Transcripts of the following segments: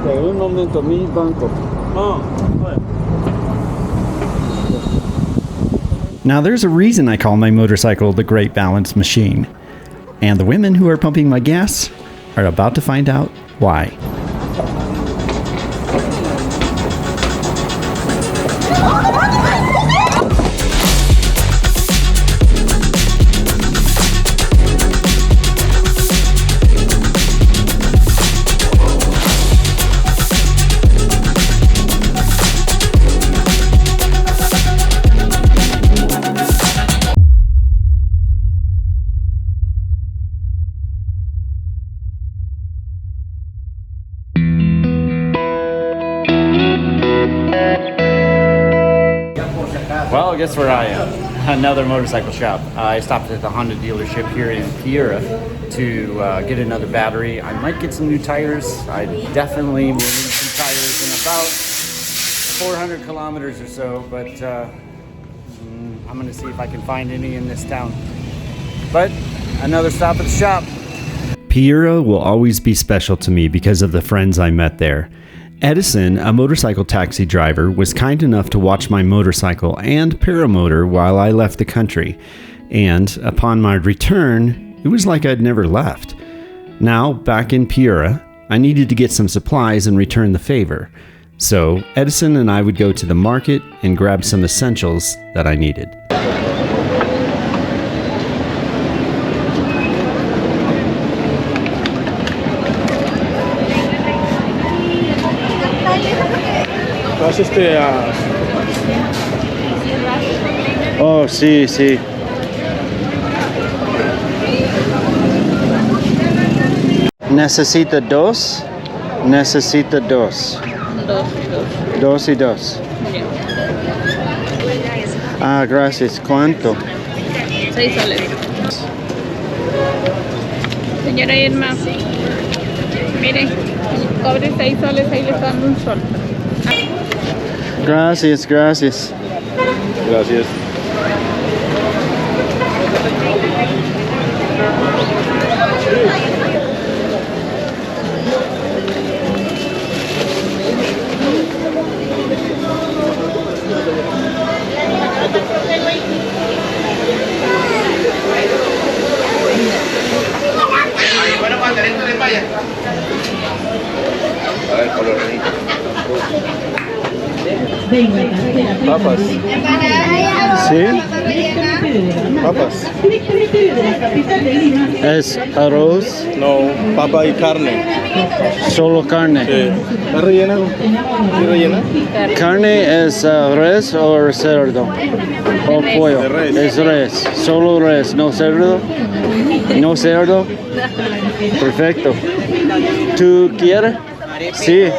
Un momento, mi banco. Now there's a reason I call my motorcycle the Great Balance Machine. And the women who are pumping my gas are about to find out why. Well, guess where I am? Another motorcycle shop. I stopped at the Honda dealership here in Piura to get another battery. I might get some new tires. I definitely will need some tires in about 400 kilometers or so, but I'm going to see if I can find any in this town. But another stop at the shop. Piura will always be special to me because of the friends I met there. Edison, a motorcycle taxi driver, was kind enough to watch my motorcycle and paramotor while I left the country, and upon my return, it was like I'd never left. Now, back in Piura, I needed to get some supplies and return the favor, so Edison and I would go to the market and grab some essentials that I needed. Oh, sí, sí. Necesita dos. Necesita dos. Dos y dos. Ah, gracias. ¿Cuánto? 6 soles. Señora Irma, mire, cobre 6 soles, ahí le está dando un sol. Gracias, gracias. Gracias. A ver, color. Papas. ¿Sí? Papas. ¿Es arroz? No, papa y carne. Solo carne. ¿Está rellena? ¿Sí rellena? ¿Carne es res o cerdo? ¿O pollo? De res. Es res. Solo res, no cerdo. No cerdo. Perfecto. ¿Tú quieres? Sí.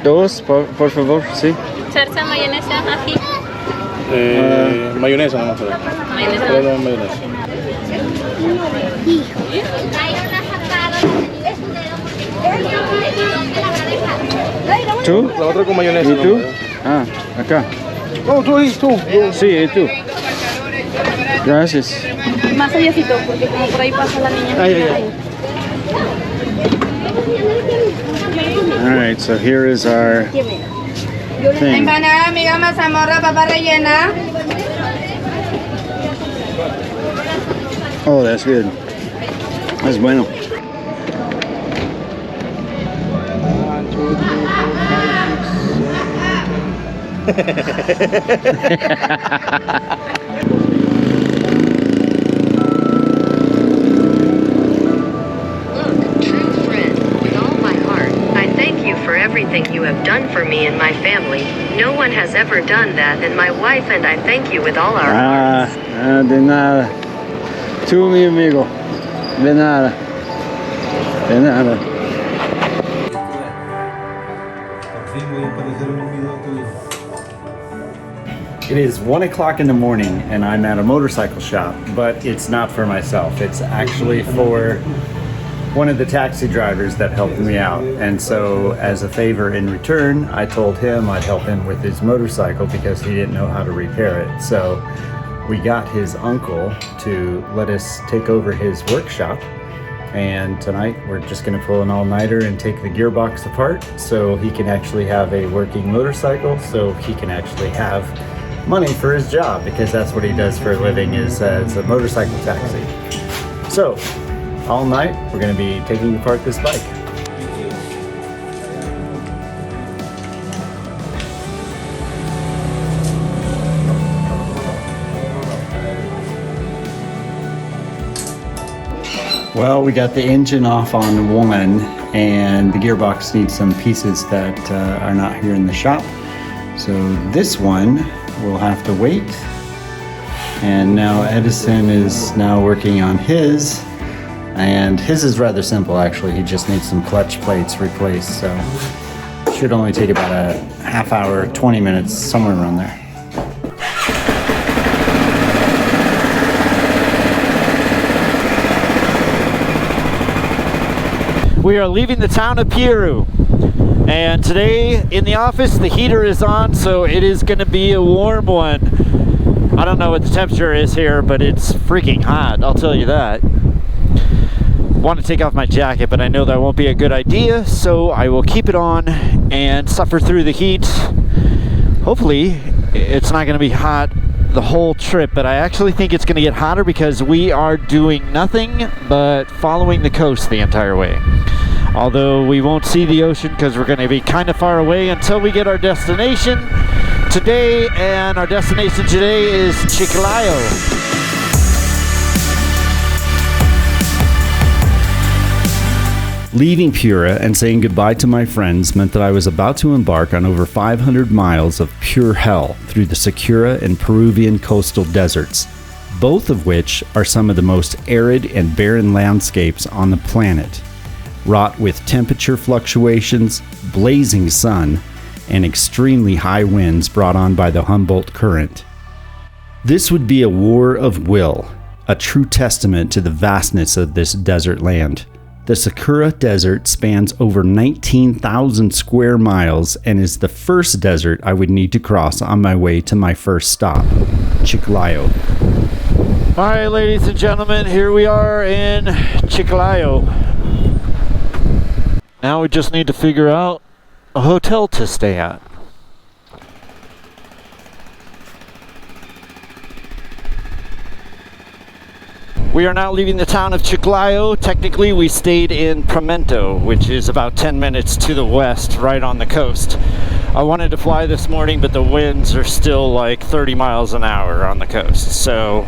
Dos, por favor, sí. Salsa, mayonesa, ají. Mayonesa nomás. Mayonesa. Mayonesa. ¿Tú? La otra con mayonesa. ¿Y tú? nomás. Ah, acá. No, tú ahí, tú. Sí, ¿y tú? Gracias. Más allácito, porque como por ahí pasa la niña. Ay, ay, ay. All right, so here is our thing. Empanada, amiga, mazamorra, papa rellena. Oh, that's good. That's bueno. 1, 2, 3, 4, 5, 6. Everything you have done for me and my family. No one has ever done that, and my wife and I thank you with all our hearts. De nada. Tú, mi amigo. De nada. De nada. It is 1 o'clock in the morning and I'm at a motorcycle shop, but it's not for myself. It's actually for one of the taxi drivers that helped me out, and so as a favor in return, I told him I'd help him with his motorcycle because he didn't know how to repair it. So we got his uncle to let us take over his workshop, And tonight we're just gonna pull an all-nighter and take the gearbox apart so he can actually have a working motorcycle, so he can actually have money for his job, because that's what he does for a living, is as a motorcycle taxi. So all night we're gonna be taking apart this bike. Well, we got the engine off on one, and the gearbox needs some pieces that are not here in the shop. So this one will have to wait. And now Edison is now working on his, and his is rather simple actually. He just needs some clutch plates replaced, so should only take about a half hour, 20 minutes, somewhere around there. We are leaving the town of Piura, and today in the office the heater is on, so it is going to be a warm one. I don't know what the temperature is here, but it's freaking hot, I'll tell you that. Want to take off my jacket, but I know that won't be a good idea, so I will keep it on and suffer through the heat. Hopefully it's not going to be hot the whole trip, but I actually think it's going to get hotter because we are doing nothing but following the coast the entire way. Although we won't see the ocean because we're going to be kind of far away until we get our destination today, and our destination today is Chiclayo. Leaving Piura and saying goodbye to my friends meant that I was about to embark on over 500 miles of pure hell through the Sakura and Peruvian coastal deserts, both of which are some of the most arid and barren landscapes on the planet, wrought with temperature fluctuations, blazing sun, and extremely high winds brought on by the Humboldt Current. This would be a war of will, a true testament to the vastness of this desert land. The Sakura Desert spans over 19,000 square miles and is the first desert I would need to cross on my way to my first stop, Chiclayo. All right, ladies and gentlemen, here we are in Chiclayo. Now we just need to figure out a hotel to stay at. We are now leaving the town of Chiclayo. Technically, we stayed in Pimento, which is about 10 minutes to the west, right on the coast. I wanted to fly this morning, but the winds are still like 30 miles an hour on the coast, so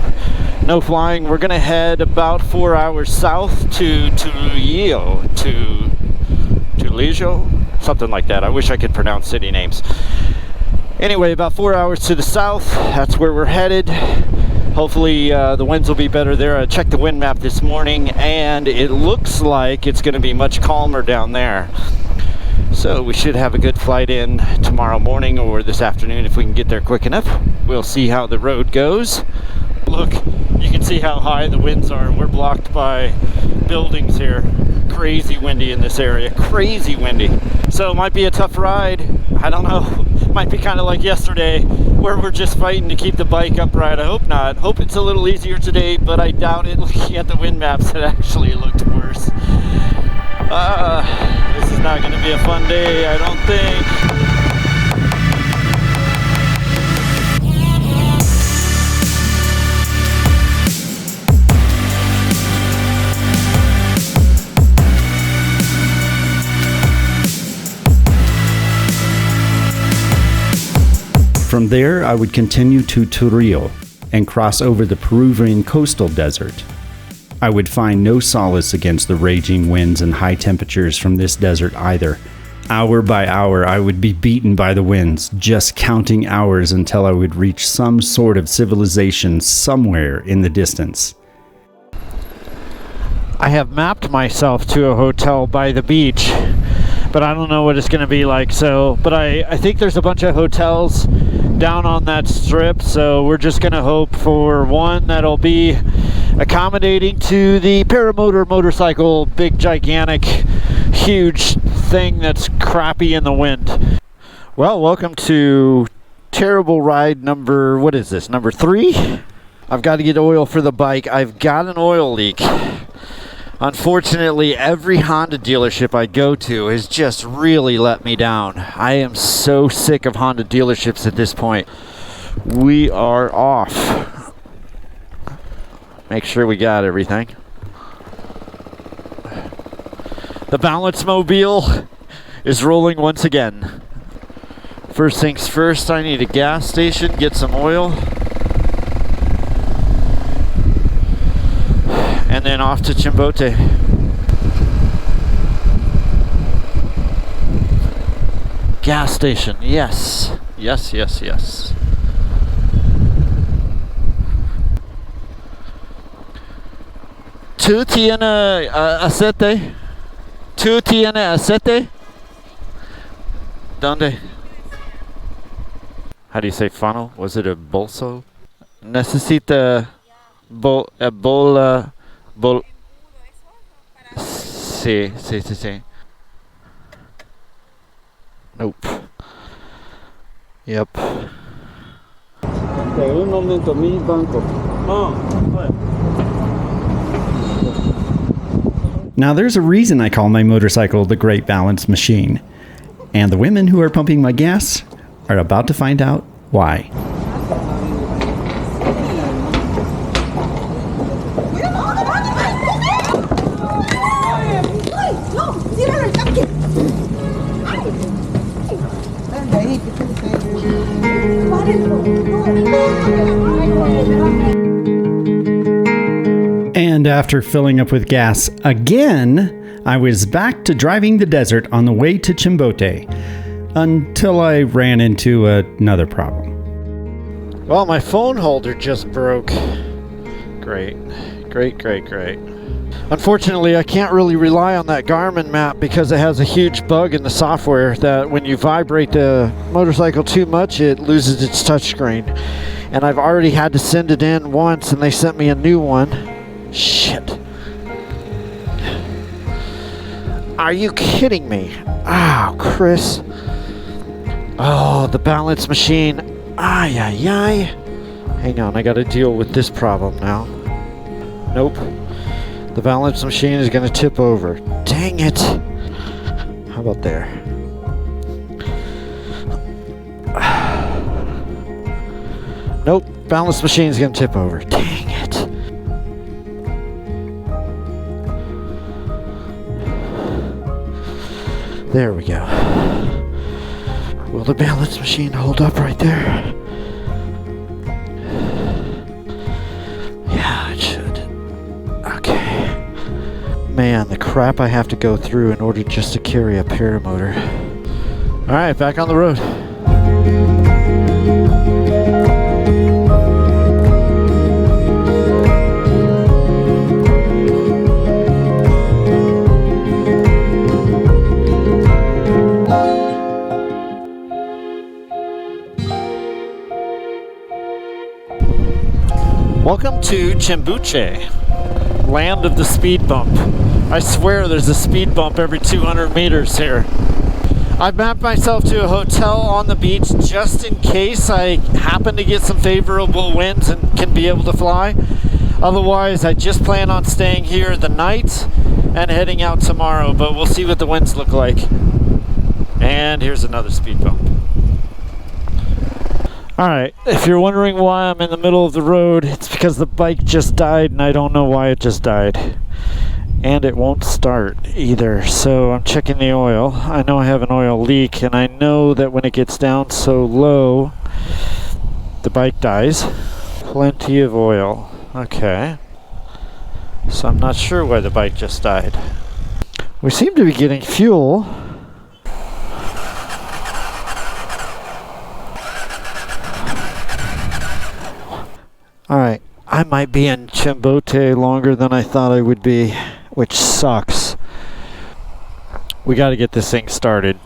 no flying. We're gonna head about 4 hours south to Trujillo, something like that. I wish I could pronounce city names. Anyway, about 4 hours to the south, that's where we're headed. Hopefully the winds will be better there. I checked the wind map this morning and it looks like it's going to be much calmer down there. So we should have a good flight in tomorrow morning or this afternoon if we can get there quick enough. We'll see how the road goes. Look, you can see how high the winds are. We're blocked by buildings here. Crazy windy in this area, crazy windy. So it might be a tough ride. I don't know. Might be kind of like yesterday where we're just fighting to keep the bike upright. I hope not. Hope it's a little easier today, but I doubt it. Looking at the wind maps, it actually looked worse. This is not going to be a fun day, I don't think. From there, I would continue to Trujillo and cross over the Peruvian coastal desert. I would find no solace against the raging winds and high temperatures from this desert either. Hour by hour, I would be beaten by the winds, just counting hours until I would reach some sort of civilization somewhere in the distance. I have mapped myself to a hotel by the beach, but I don't know what it's going to be like. But I think there's a bunch of hotels down on that strip, so we're just going to hope for one that'll be accommodating to the paramotor motorcycle, big gigantic huge thing that's crappy in the wind. Well, welcome to terrible ride number, what is this, number 3? I've got to get oil for the bike. I've got an oil leak. Unfortunately, every Honda dealership I go to has just really let me down. I am so sick of Honda dealerships at this point. We are off. Make sure we got everything. The balance mobile is rolling once again. First things first, I need a gas station, get some oil. And then off to Chimbote. Gas station, yes. Yes, yes, yes. ¿Tú tienes aceite? ¿Tú tienes aceite? ¿Dónde? How do you say funnel? Was it a bolso? Necesita bola. Sí, sí, sí, sí. Nope. Yep. Un momento, mi banco. Now there's a reason I call my motorcycle the Great Balance Machine. And the women who are pumping my gas are about to find out why. And after filling up with gas again, I was back to driving the desert on the way to Chimbote until I ran into another problem. Well, my phone holder just broke. Great. Great, great, great. Unfortunately, I can't really rely on that Garmin map because it has a huge bug in the software that when you vibrate the motorcycle too much, it loses its touchscreen. And I've already had to send it in once, and they sent me a new one. Shit. Are you kidding me? Oh, Chris. Oh, the balance machine. Ay, ay, ay. Hang on, I gotta deal with this problem now. Nope. The balance machine is gonna tip over. Dang it. How about there? Nope. Balance machine is gonna tip over. Dang it. There we go. Will the balance machine hold up right there? Yeah, it should. Okay. Man, the crap I have to go through in order just to carry a paramotor. Alright, back on the road. Welcome to Chimbote, land of the speed bump. I swear there's a speed bump every 200 meters here. I've mapped myself to a hotel on the beach just in case I happen to get some favorable winds and can be able to fly. Otherwise, I just plan on staying here the night and heading out tomorrow, but we'll see what the winds look like. And here's another speed bump. Alright, if you're wondering why I'm in the middle of the road, it's because the bike just died and I don't know why it just died. And it won't start either, so I'm checking the oil. I know I have an oil leak, and I know that when it gets down so low, the bike dies. Plenty of oil. Okay. So I'm not sure why the bike just died. We seem to be getting fuel. Alright, I might be in Chimbote longer than I thought I would be, which sucks. We gotta get this thing started.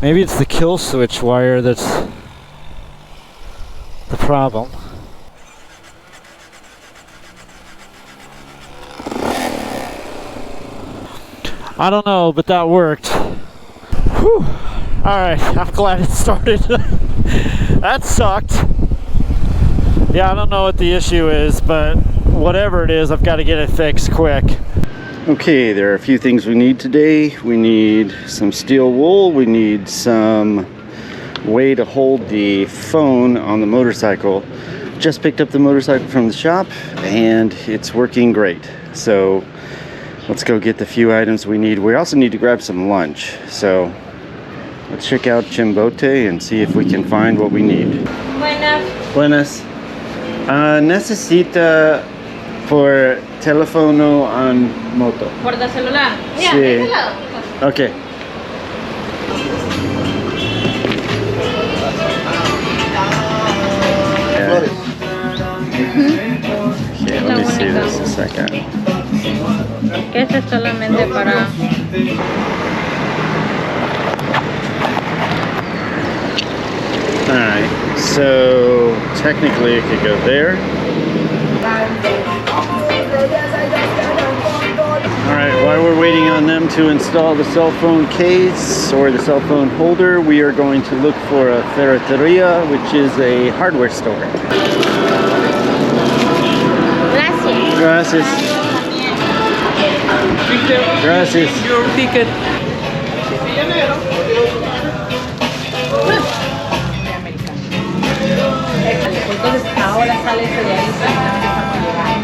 Maybe it's the kill switch wire that's the problem. I don't know, but that worked. Whew. Alright, I'm glad it started. That sucked. Yeah, I don't know what the issue is, but whatever it is, I've got to get it fixed quick. Okay, there are a few things we need today. We need some steel wool. We need some way to hold the phone on the motorcycle. Just picked up the motorcycle from the shop and it's working great. So let's go get the few items we need. We also need to grab some lunch. So let's check out Chimbote and see if we can find what we need. Buenas. Buenas. Necesita por teléfono en moto. ¿Por el celular? Sí. De este lado. Okay. Okay, let me see this a second. Ese es solamente para... Alright, so technically it could go there. Alright, while we're waiting on them to install the cell phone case or the cell phone holder, we are going to look for a ferreteria, which is a hardware store. Gracias. Gracias. Your ticket. Entonces ahora sale ese de ahí para llegar.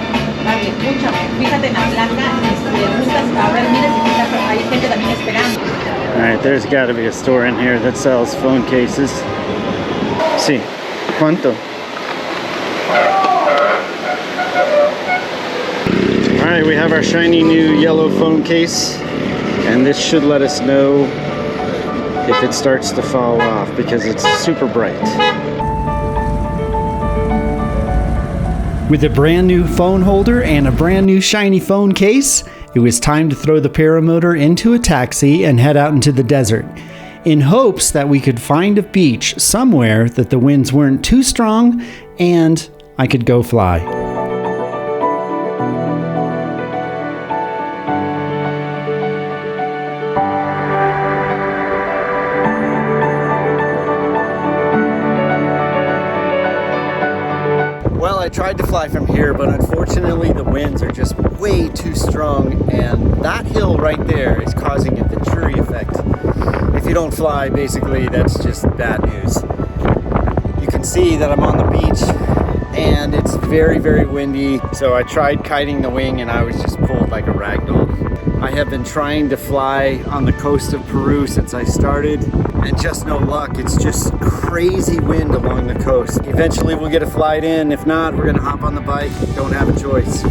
Vale, escucha, fíjate en la placa, preguntas, a ver, mira si hay gente también esperando. Alright, there's got to be a store in here that sells phone cases. Sí. ¿Cuánto? Alright, we have our shiny new yellow phone case, and this should let us know if it starts to fall off because it's super bright. With a brand new phone holder and a brand new shiny phone case, it was time to throw the paramotor into a taxi and head out into the desert, in hopes that we could find a beach somewhere that the winds weren't too strong and I could go fly. Well, I tried to fly from here, but unfortunately the winds are just way too strong, and that hill right there is causing a Venturi effect. If you don't fly, basically that's just bad news. You can see that I'm on the beach and it's very, very windy, so I tried kiting the wing and I was just pulled like a ragdoll. I have been trying to fly on the coast of Peru since I started, and just no luck. It's just crazy wind along the coast. Eventually we'll get a flight in. If not, we're gonna hop on the bike. Don't have a choice.